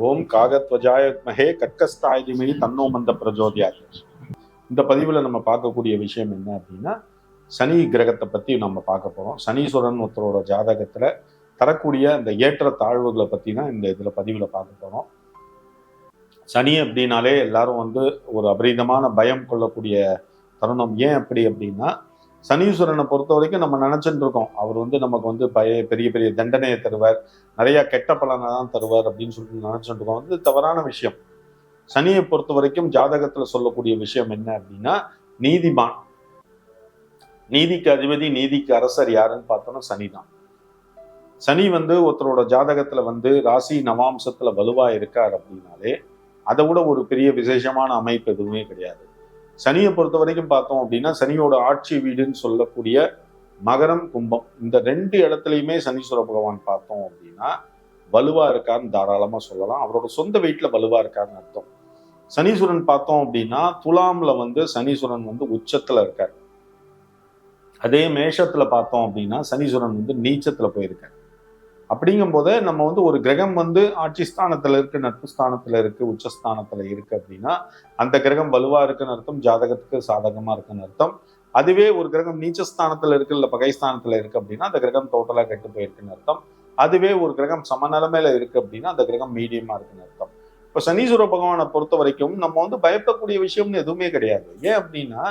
ஓம் காகத்வஜாய வித்மஹே கர்க்கஸ்தாய தீமஹி தன்னோ மந்த பிரஜோதயாத். இந்த பதிவில் நம்ம பார்க்கக்கூடிய விஷயம் என்ன அப்படின்னா, சனி கிரகத்தை பற்றி நம்ம பார்க்க போகிறோம். சனீஸ்வரன் ஒருத்தரோட ஜாதகத்தில் தரக்கூடிய இந்த ஏற்ற தாழ்வுகளை பற்றி தான் இந்த இதில் பதிவில் பார்க்க போகிறோம். சனி அப்படின்னாலே எல்லாரும் ஒரு அபரீதமான பயம் கொள்ளக்கூடிய தருணம். ஏன் அப்படி அப்படின்னா, சனீஸ்வரனை பொறுத்த வரைக்கும் நம்ம நினைச்சுட்டு இருக்கோம் அவர் நமக்கு பெரிய பெரிய தண்டனையை தருவார், நிறைய கெட்ட பலனை தான் தருவார் அப்படின்னு சொல்லிட்டு நினைச்சுட்டு இருக்கோம். தவறான விஷயம். சனியை பொறுத்த வரைக்கும் ஜாதகத்துல சொல்லக்கூடிய விஷயம் என்ன அப்படின்னா, நீதிமான். நீதிக்கு அதிபதி, நீதிக்கு அரசர் யாருன்னு பார்த்தோம்னா சனி தான். சனி ஒருத்தரோட ஜாதகத்துல ராசி நவாம்சத்துல வலுவா இருக்கார் அப்படின்னாலே அதை விட ஒரு பெரிய விசேஷமான அமைப்பு எதுவுமே கிடையாது. சனியை பொறுத்த வரைக்கும் பார்த்தோம் அப்படின்னா, சனியோட ஆட்சி வீடுன்னு சொல்லக்கூடிய மகரம், கும்பம், இந்த ரெண்டு இடத்துலையுமே சனீஸ்வர பகவான் பார்த்தோம் அப்படின்னா வலுவா இருக்காருன்னு தாராளமா சொல்லலாம். அவரோட சொந்த வீட்டுல வலுவா இருக்காருன்னு அர்த்தம். சனீஸ்வரன் பார்த்தோம் அப்படின்னா துலாம்ல சனீஸ்வரன் உச்சத்துல இருக்கார். அதே மேஷத்துல பார்த்தோம் அப்படின்னா சனீஸ்வரன் நீச்சத்துல போயிருக்கார். அப்படிங்கும் போது நம்ம ஒரு கிரகம் ஆட்சி ஸ்தானத்துல இருக்கு, நட்பு ஸ்தானத்துல இருக்கு, உச்சஸ்தானத்துல இருக்கு அப்படின்னா அந்த கிரகம் வலுவா இருக்குன்னு அர்த்தம், ஜாதகத்துக்கு சாதகமா இருக்குன்னு அர்த்தம். அதுவே ஒரு கிரகம் நீச்சஸ்தானத்துல இருக்கு, இல்ல பகைஸ்தானத்துல இருக்கு அப்படின்னா அந்த கிரகம் டோட்டலா கெட்டு போயிருக்குன்னு அர்த்தம். அதுவே ஒரு கிரகம் சமநிலைமையில இருக்கு அப்படின்னா அந்த கிரகம் மீடியமா இருக்குன்னு அர்த்தம். இப்ப சனீஸ்வர பகவானை பொறுத்த வரைக்கும் நம்ம பயப்படக்கூடிய விஷயம்னு எதுவுமே கிடையாது. ஏன் அப்படின்னா,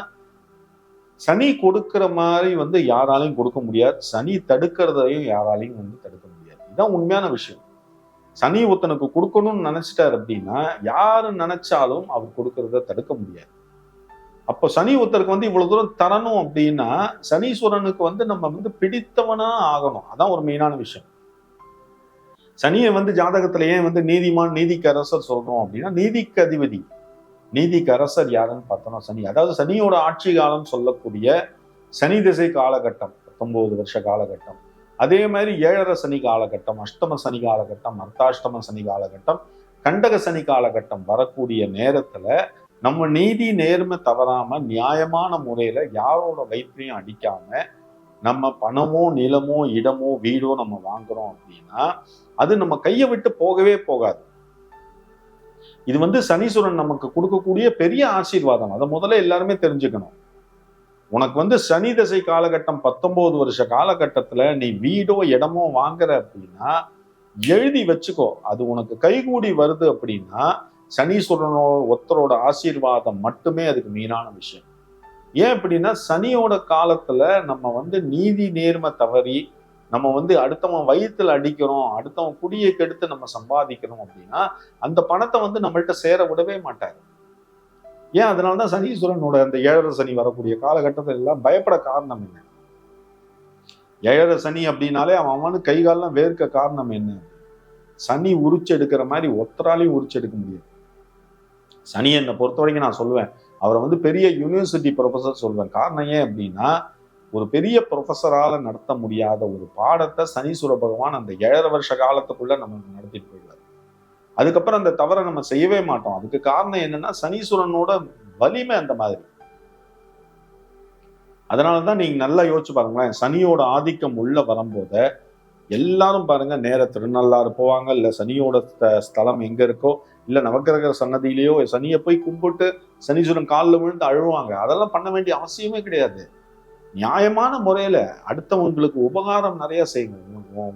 சனி கொடுக்கிற மாதிரி யாராலையும் கொடுக்க முடியாது, சனி தடுக்கிறதையும் யாராலையும் தடுக்க முடியாது. இதுதான் உண்மையான விஷயம். சனி ஒருத்தனுக்கு கொடுக்கணும்னு நினைச்சிட்டாரு அப்படின்னா யாரு நினைச்சாலும் அவர் கொடுக்கறத தடுக்க முடியாது. அப்போ சனி ஒருத்தருக்கு இவ்வளவு தூரம் தரணும் அப்படின்னா சனீஸ்வரனுக்கு நம்ம பிடித்தவனா ஆகணும். அதான் ஒரு மெயினான விஷயம். சனியை ஜாதகத்துல ஏன் நீதிமான், நீதிக்கு அரசர் சொல்றோம் அப்படின்னா, நீதிக்கு அதிபதி, நீதிக்கு அரசர் யாருன்னு பார்த்தோம்னா சனி. அதாவது சனியோட ஆட்சி காலம் சொல்லக்கூடிய சனி திசை காலகட்டம் 19 வருஷ காலகட்டம். அதே மாதிரி 7.5 சனி காலகட்டம், அஷ்டம சனி காலகட்டம், அர்த்தாஷ்டம சனி காலகட்டம், கண்டக சனி காலகட்டம் வரக்கூடிய நேரத்துல நம்ம நீதி நேர்மை தவறாம நியாயமான முறையில யாரோட வயிற்றையும் அடிக்காம நம்ம பணமோ நிலமோ இடமோ வீடோ நம்ம வாங்குறோம் அப்படின்னா அது நம்ம கையை விட்டு போகவே போகாது. இது சனீஸ்வரன் நமக்கு கொடுக்கக்கூடிய பெரிய ஆசீர்வாதம். அதை முதல்ல எல்லாருமே தெரிஞ்சுக்கணும். உனக்கு சனி தசை காலகட்டம் 19 வருஷ காலகட்டத்துல நீ வீடோ இடமோ வாங்குற அப்படின்னா எழுதி வச்சுக்கோ, அது உனக்கு கைகூடி வருது அப்படின்னா சனீஸ்வரனோட ஒருத்தரோட ஆசீர்வாதம் மட்டுமே அதுக்கு மீனான விஷயம். ஏன் அப்படின்னா, சனியோட காலத்துல நம்ம நீதி நேர்மை தவறி நம்ம அடுத்தவன் வயிற்றுல அடிக்கிறோம், அடுத்தவன் குடியை கெடுத்து நம்ம சம்பாதிக்கிறோம் அப்படின்னா அந்த பணத்தை நம்மள்ட்ட சேர விடவே மாட்டாரு. ஏன்? அதனாலதான் சனீஸ்வரனோட அந்த 7.5 சனி வரக்கூடிய காலகட்டத்தில் எல்லாம் பயப்பட காரணம் என்ன? 7.5 சனி அப்படின்னாலே அவன் கை காலெல்லாம் வேர்க்க காரணம் என்ன? சனி உரிச்சு எடுக்கிற மாதிரி ஒத்தராலையும் உரிச்சு எடுக்க முடியாது. சனி என்னை பொறுத்த வரைக்கும் நான் சொல்லுவேன், அவரை பெரிய யூனிவர்சிட்டி ப்ரொஃபஸர் சொல்வேன். காரணம் ஏன் அப்படின்னா, ஒரு பெரிய ப்ரொஃபஸரால நடத்த முடியாத ஒரு பாடத்தை சனீஸ்வர பகவான் அந்த 7.5 வருஷ காலத்துக்குள்ள நம்ம நடத்திட்டு போயிடுவார். அதுக்கப்புறம் அந்த தவறை நம்ம செய்யவே மாட்டோம். அதுக்கு காரணம் என்னன்னா, சனீஸ்வரனோட வலிமை அந்த மாதிரி. அதனாலதான் நீங்க நல்லா யோசிச்சு பாருங்களேன், சனியோட ஆதிக்கம் உள்ள வரும்போது எல்லாரும் பாருங்க நேர திருநள்ளாறு போவாங்க, இல்ல சனியோட ஸ்தலம் எங்க இருக்கோ இல்ல நவக்கிரக சன்னதியிலேயோ சனியை போய் கும்பிட்டு சனீஸ்வரன் காலில் விழுந்து அழுவாங்க. அதெல்லாம் பண்ண வேண்டிய அவசியமே கிடையாது. நியாயமான முறையில அடுத்தவங்களுக்கு உபகாரம் நிறைய செய்யுங்க.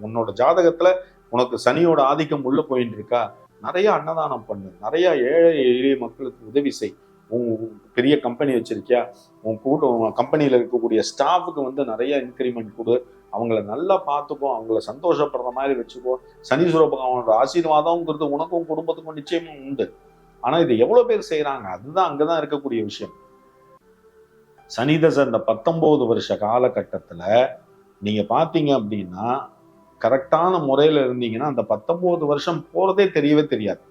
உன்னோட ஜாதகத்துல உனக்கு சனியோட ஆதிக்கம் உள்ள போயிட்டு இருக்கா, நிறைய அன்னதானம் பண்ணு, நிறைய ஏழை எளிய மக்களுக்கு உதவி செய். பெரிய கம்பெனி வச்சிருக்கியா, உன் கம்பெனியில இருக்கக்கூடிய ஸ்டாஃபுக்கு நிறைய இன்கிரிமெண்ட் கொடு, அவங்கள நல்லா பார்த்துக்கோ, அவங்கள சந்தோஷப்படுற மாதிரி வச்சுக்கோ. சனீஸ்வர பகவானோட ஆசீர்வாதம்ங்கிறது உனக்கும் குடும்பத்துக்கும் நிச்சயமும் உண்டு. ஆனா இது எவ்வளவு பேர் செய்யறாங்க, அதுதான் அங்கதான் இருக்கக்கூடிய விஷயம். சனிதசை இந்த 19 வருஷ காலகட்டத்துல நீங்க பாத்தீங்க அப்படின்னா கரெக்டான முறையில இருந்தீங்கன்னா அந்த 19 வருஷம் போறதே தெரியவே தெரியாது.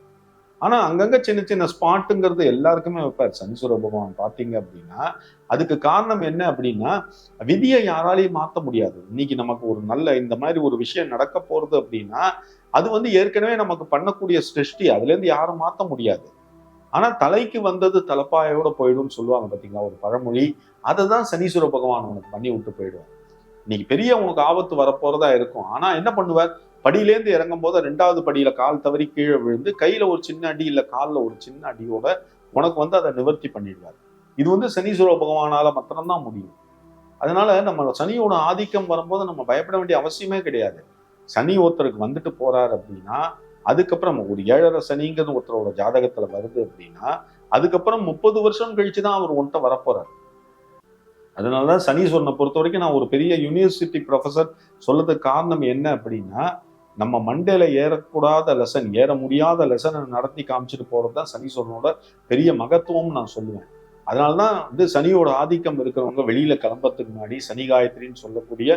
ஆனா அங்கங்க சின்ன சின்ன ஸ்பாட்டுங்கிறது எல்லாருக்குமே வைப்பார் சனீஸ்வர பகவான். பாத்தீங்க அப்படின்னா அதுக்கு காரணம் என்ன அப்படின்னா, விதியை யாராலையும் மாற்ற முடியாது. இன்னைக்கு நமக்கு ஒரு நல்ல இந்த மாதிரி ஒரு விஷயம் நடக்க போறது அப்படின்னா அது ஏற்கனவே நமக்கு பண்ணக்கூடிய சிருஷ்டி, அதுல இருந்து யாரும் மாற்ற முடியாது. ஆனா தலைக்கு வந்தது தலப்பாயோட போயிடும் சொல்லுவாங்க பாத்தீங்களா ஒரு பழமொழி. அதை தான் சனீஸ்வர பகவான் உனக்கு பண்ணி விட்டு போயிடுவார். இன்னைக்கு பெரிய உனக்கு ஆபத்து வரப்போறதா இருக்கும். ஆனா என்ன பண்ணுவார், படியிலேருந்து இறங்கும் போது 2வது படியில கால் தவறி கீழே விழுந்து கையில ஒரு சின்ன அடி இல்ல காலில் ஒரு சின்ன அடியோட உனக்கு வந்து அதை நிவர்த்தி பண்ணிடுவார். இது வந்து சனீஸ்வர பகவானால மாத்திரம்தான் முடியும். அதனால நம்ம சனியோட ஆதிக்கம் வரும்போது நம்ம பயப்பட வேண்டிய அவசியமே கிடையாது. சனி ஒருத்தருக்கு வந்துட்டு போறாரு அப்படின்னா, அதுக்கப்புறம் ஒரு 7.5 சனிங்கிறது ஒருத்தரோட ஜாதகத்துல வருது அப்படின்னா, அதுக்கப்புறம் 30 வருஷம் கழிச்சு தான் அவர் உன்கிட்ட வரப்போறாரு. அதனாலதான் சனீஸ்வரனை பொறுத்த வரைக்கும் நான் ஒரு பெரிய யூனிவர்சிட்டி ப்ரொஃபசர் சொல்லதுக்கு காரணம் என்ன அப்படின்னா, நம்ம மண்டையில ஏறக்கூடாத லெசன், ஏற முடியாத லெசனை நடத்தி காமிச்சிட்டு போறதுதான் சனீஸ்வரனோட பெரிய மகத்துவம் நான் சொல்லுவேன். அதனாலதான் வந்து சனியோட ஆதிக்கம் இருக்கிறவங்க வெளியில கிளம்புறதுக்கு முன்னாடி சனி காயத்ரின்னு சொல்லக்கூடிய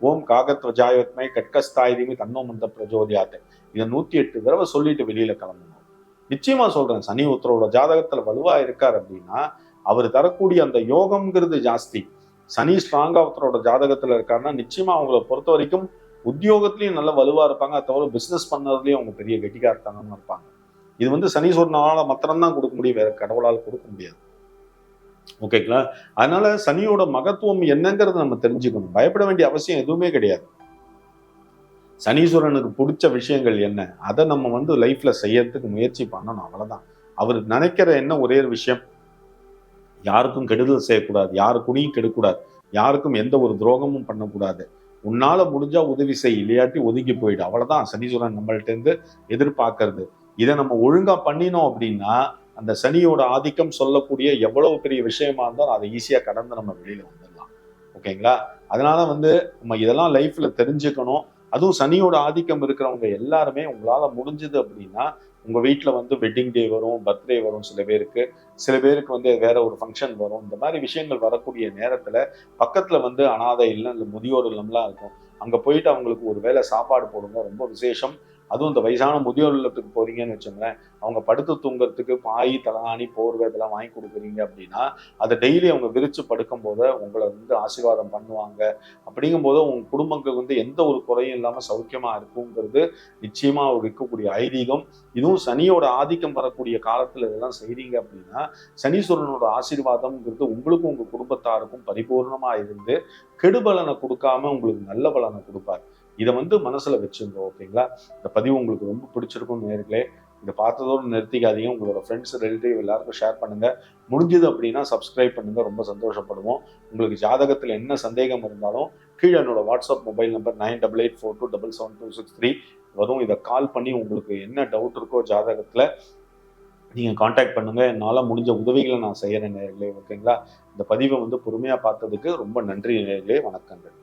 ஓம் காகத்வஜாயத்மை கட்கஸ்தாயுமே தன்னோ மந்த பிரஜோதியாத்தை இதை 108 தடவை சொல்லிட்டு வெளியில கிளம்பணும். நிச்சயமா சொல்றேன், சனி ஒருத்தரோட ஜாதகத்துல வலுவா இருக்கார் அப்படின்னா அவர் தரக்கூடிய அந்த யோகம்ங்கிறது ஜாஸ்தி. சனி ஸ்ட்ராங்கா ஒருத்தரோட ஜாதகத்துல இருக்காருன்னா நிச்சயமா அவங்கள பொறுத்த வரைக்கும் உத்தியோகத்திலையும் நல்ல வலுவா இருப்பாங்க. அது தவிர பிசினஸ் பண்ணதுலயும் அவங்க பெரிய கெட்டிக்காரத்தனமா இருப்பாங்க. இது வந்து சனீஸ்வரனால மாத்திரம்தான் கொடுக்க முடியும், வேற கடவுளால் கொடுக்க முடியாது. ஓகேங்களா? அதனால சனியோட மகத்துவம் என்னங்கிறத நம்ம தெரிஞ்சுக்கணும். பயப்பட வேண்டிய அவசியம் எதுவுமே கிடையாது. சனீஸ்வரனுக்கு பிடிச்ச விஷயங்கள் என்ன, அதை நம்ம வந்து லைஃப்ல செய்யறதுக்கு முயற்சி பண்ணணும், அவ்வளவுதான். அவர் நினைக்கிற என்ன ஒரே ஒரு விஷயம், யாருக்கும் கெடுதல் செய்யக்கூடாது, யாரு குனியும் கெடுக்கூடாது, யாருக்கும் எந்த ஒரு துரோகமும் பண்ணக்கூடாது, உன்னால முடிஞ்சா உதவி செய், இல்லையாட்டி ஒதுங்கி போயிடு, அவ்வளவுதான் சனீஸ்வரன் நம்மள்ட்ட இருந்து எதிர்பார்க்கறது. இதை நம்ம ஒழுங்கா பண்ணினோம் அப்படின்னா அந்த சனியோட ஆதிக்கம் சொல்லக்கூடிய எவ்வளவு பெரிய விஷயமா இருந்தாலும் அதை ஈஸியா கடந்து நம்ம வெளியில வந்துடலாம். ஓகேங்களா? அதனால வந்து நம்ம இதெல்லாம் லைஃப்ல தெரிஞ்சுக்கணும். அதுவும் சனியோட ஆதிக்கம் இருக்கிறவங்க எல்லாருமே உங்களால முடிஞ்சது அப்படின்னா உங்க வீட்டுல வந்து வெட்டிங் டே வரும், பர்த்டே வரும், சில பேருக்கு வந்து வேற ஒரு ஃபங்க்ஷன் வரும். இந்த மாதிரி விஷயங்கள் வரக்கூடிய நேரத்துல பக்கத்துல வந்து அனாதை இல்லம் இல்லை முதியோர் இல்லம்லாம் இருக்கும். அங்க போயிட்டு அவங்களுக்கு ஒரு வேளை சாப்பாடு போடுங்க, ரொம்ப விசேஷம். அதுவும் இந்த வயசான முதியோர் இல்லத்துக்கு போறீங்கன்னு வச்சுங்களேன், அவங்க படுத்து தூங்குறதுக்கு பாய், தலகாணி, போர்வை இதெல்லாம் வாங்கி கொடுக்குறீங்க அப்படின்னா அதை டெய்லி அவங்க விரிச்சு படுக்கும் போது உங்களை வந்து ஆசீர்வாதம் பண்ணுவாங்க. அப்படிங்கும் போது உங்க குடும்பங்களுக்கு வந்து எந்த ஒரு குறையும் இல்லாம சௌக்கியமா இருக்குங்கிறது நிச்சயமா இருக்கக்கூடிய ஐதீகம். இதுவும் சனியோட ஆதிக்கம் வரக்கூடிய காலத்துல இதெல்லாம் செய்றீங்க அப்படின்னா சனீஸ்வரனோட ஆசீர்வாதம்ங்கிறது உங்களுக்கும் உங்க குடும்பத்தாருக்கும் பரிபூர்ணமா இருந்து கெடுபலனை கொடுக்காம உங்களுக்கு நல்ல பலனை கொடுப்பார். இதை வந்து மனசுல வச்சுங்க. ஓகேங்களா? இந்த பதிவு உங்களுக்கு ரொம்ப பிடிச்சிருக்கும் நேர்களே. இதை பார்த்ததோடு நிறுத்திக்காதீங்க. உங்களோட ஃப்ரெண்ட்ஸ், ரிலேட்டிவ் எல்லாருக்கும் ஷேர் பண்ணுங்க. முடிஞ்சது அப்படின்னா சப்ஸ்கிரைப் பண்ணுங்க, ரொம்ப சந்தோஷப்படுவோம். உங்களுக்கு ஜாதகத்துல என்ன சந்தேகம் இருந்தாலும் கீழே என்னோட வாட்ஸ்அப் மொபைல் நம்பர் 9884277263 வரும். இதை கால் பண்ணி உங்களுக்கு என்ன டவுட் இருக்கோ ஜாதகத்துல நீங்க கான்டாக்ட் பண்ணுங்க. என்னால முடிஞ்ச உதவிகளை நான் செய்யறேன் நேர்களே. ஓகேங்களா? இந்த பதிவை வந்து பொறுமையா பார்த்ததுக்கு ரொம்ப நன்றி நேர்களே. வணக்கங்கள்.